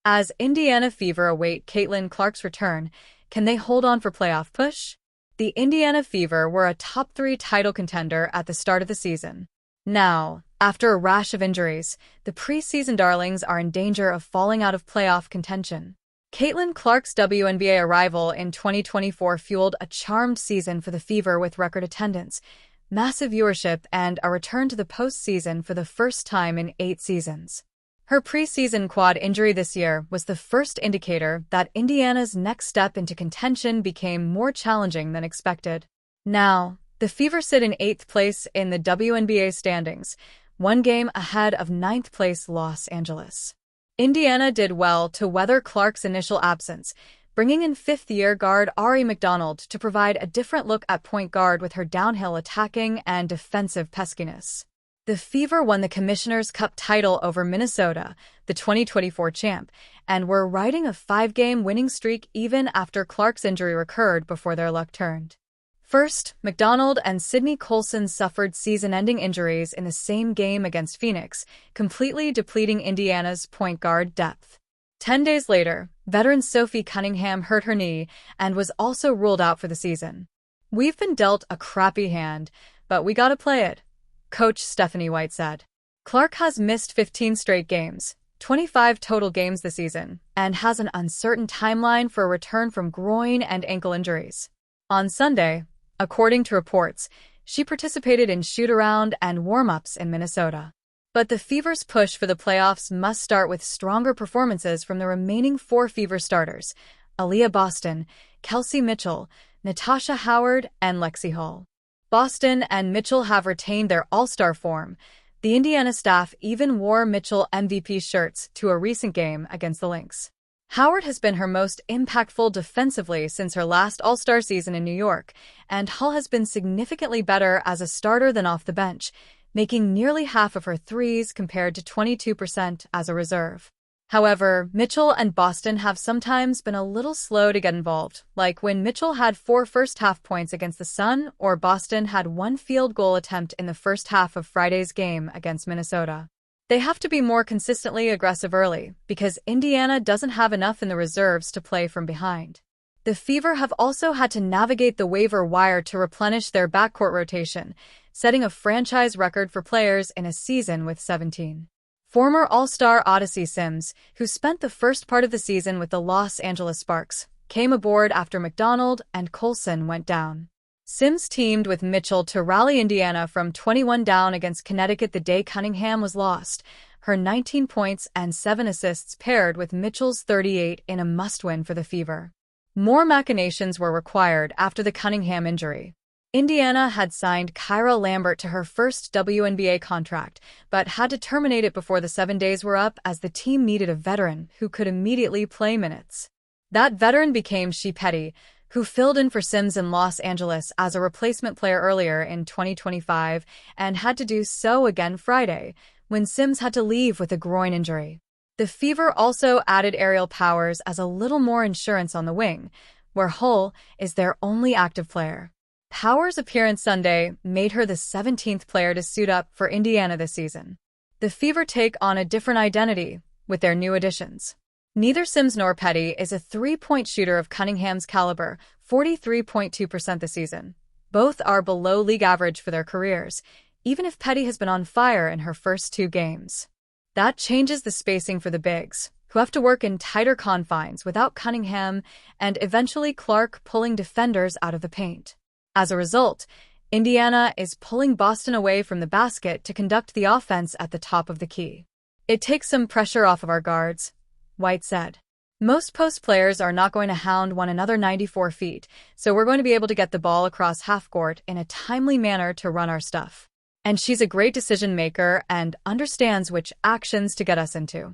As Indiana Fever await Caitlin Clark's return, can they hold on for playoff push? The Indiana Fever were a top-3 title contender at the start of the season. Now, after a rash of injuries, the preseason darlings are in danger of falling out of playoff contention. Caitlin Clark's WNBA arrival in 2024 fueled a charmed season for the Fever with record attendance, massive viewership, and a return to the postseason for the first time in 8 seasons. Her preseason quad injury this year was the first indicator that Indiana's next step into contention became more challenging than expected. Now, the Fever sit in 8th place in the WNBA standings, 1 game ahead of 9th place Los Angeles. Indiana did well to weather Clark's initial absence, bringing in 5th-year guard Ari McDonald to provide a different look at point guard with her downhill attacking and defensive peskiness. The Fever won the Commissioner's Cup title over Minnesota, the 2024 champ, and were riding a 5-game winning streak even after Clark's injury recurred before their luck turned. First, McDonald and Sydney Colson suffered season-ending injuries in the same game against Phoenix, completely depleting Indiana's point guard depth. 10 days later, veteran Sophie Cunningham hurt her knee and was also ruled out for the season. "We've been dealt a crappy hand, but we gotta play it," Coach Stephanie White said. Clark has missed 15 straight games, 25 total games this season, and has an uncertain timeline for a return from groin and ankle injuries. On Sunday, according to reports, she participated in shoot-around and warm-ups in Minnesota. But the Fever's push for the playoffs must start with stronger performances from the remaining 4 Fever starters: Aaliyah Boston, Kelsey Mitchell, Natasha Howard, and Lexi Hull. Boston and Mitchell have retained their all-star form. The Indiana staff even wore Mitchell MVP shirts to a recent game against the Lynx. Howard has been her most impactful defensively since her last All-Star season in New York, and Hull has been significantly better as a starter than off the bench, making nearly half of her threes compared to 22% as a reserve. However, Mitchell and Boston have sometimes been a little slow to get involved, like when Mitchell had 4 first-half points against the Sun or Boston had 1 field goal attempt in the first half of Friday's game against Minnesota. They have to be more consistently aggressive early, because Indiana doesn't have enough in the reserves to play from behind. The Fever have also had to navigate the waiver wire to replenish their backcourt rotation, setting a franchise record for players in a season with 17. Former All-Star Odyssey Sims, who spent the first part of the season with the Los Angeles Sparks, came aboard after McDonald and Colson went down. Sims teamed with Mitchell to rally Indiana from 21 down against Connecticut the day Cunningham was lost, her 19 points and 7 assists paired with Mitchell's 38 in a must-win for the Fever. More machinations were required after the Cunningham injury. Indiana had signed Kyra Lambert to her first WNBA contract, but had to terminate it before the 7 days were up as the team needed a veteran who could immediately play minutes. That veteran became Shea Petty, who filled in for Sims in Los Angeles as a replacement player earlier in 2025 and had to do so again Friday, when Sims had to leave with a groin injury. The Fever also added Aerial Powers as a little more insurance on the wing, where Hull is their only active player. Powers' appearance Sunday made her the 17th player to suit up for Indiana this season. The Fever take on a different identity with their new additions. Neither Sims nor Petty is a 3-point shooter of Cunningham's caliber, 43.2% this season. Both are below league average for their careers, even if Petty has been on fire in her first 2 games. That changes the spacing for the bigs, who have to work in tighter confines without Cunningham and eventually Clark pulling defenders out of the paint. As a result, Indiana is pulling Boston away from the basket to conduct the offense at the top of the key. "It takes some pressure off of our guards," White said. "Most post players are not going to hound one another 94 feet, so we're going to be able to get the ball across half court in a timely manner to run our stuff. And she's a great decision maker and understands which actions to get us into.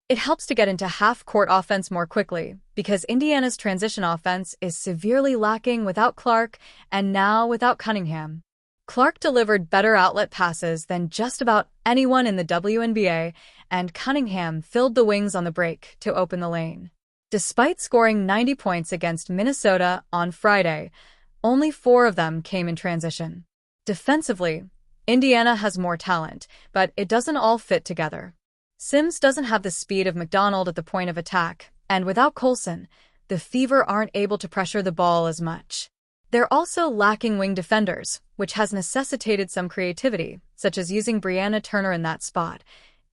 It helps to get into half-court offense more quickly, because Indiana's transition offense is severely lacking without Clark and now without Cunningham." Clark delivered better outlet passes than just about anyone in the WNBA, and Cunningham filled the wings on the break to open the lane. Despite scoring 90 points against Minnesota on Friday, only 4 of them came in transition. Defensively, Indiana has more talent, but it doesn't all fit together. Sims doesn't have the speed of McDonald at the point of attack, and without Coulson, the Fever aren't able to pressure the ball as much. They're also lacking wing defenders, which has necessitated some creativity, such as using Brianna Turner in that spot,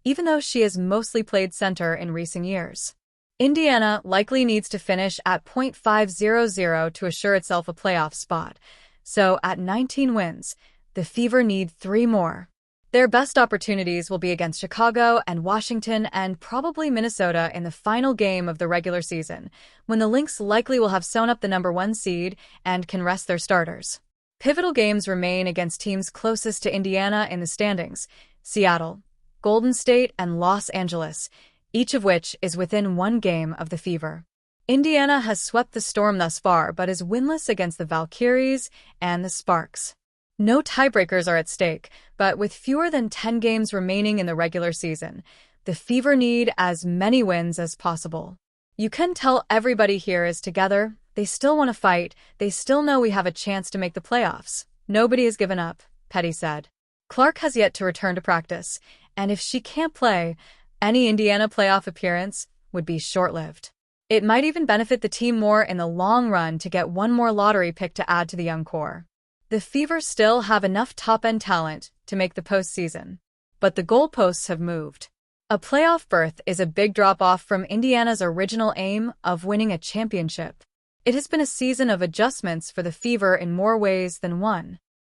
even though she has mostly played center in recent years. Indiana likely needs to finish at .500 to assure itself a playoff spot, so at 19 wins, the Fever need 3 more. Their best opportunities will be against Chicago and Washington and probably Minnesota in the final game of the regular season, when the Lynx likely will have sewn up the #1 seed and can rest their starters. Pivotal games remain against teams closest to Indiana in the standings: Seattle, Golden State, and Los Angeles, each of which is within 1 game of the Fever. Indiana has swept the Storm thus far but is winless against the Valkyries and the Sparks. No tiebreakers are at stake, but with fewer than 10 games remaining in the regular season, the Fever need as many wins as possible. You can tell everybody here is together. They still want to fight. They still know we have a chance to make the playoffs. Nobody has given up, Petty said. Clark has yet to return to practice, and if she can't play, any Indiana playoff appearance would be short-lived. It might even benefit the team more in the long run to get 1 more lottery pick to add to the young core. The Fever still have enough top-end talent to make the postseason, but the goalposts have moved. A playoff berth is a big drop-off from Indiana's original aim of winning a championship. It has been a season of adjustments for the Fever in more ways than one.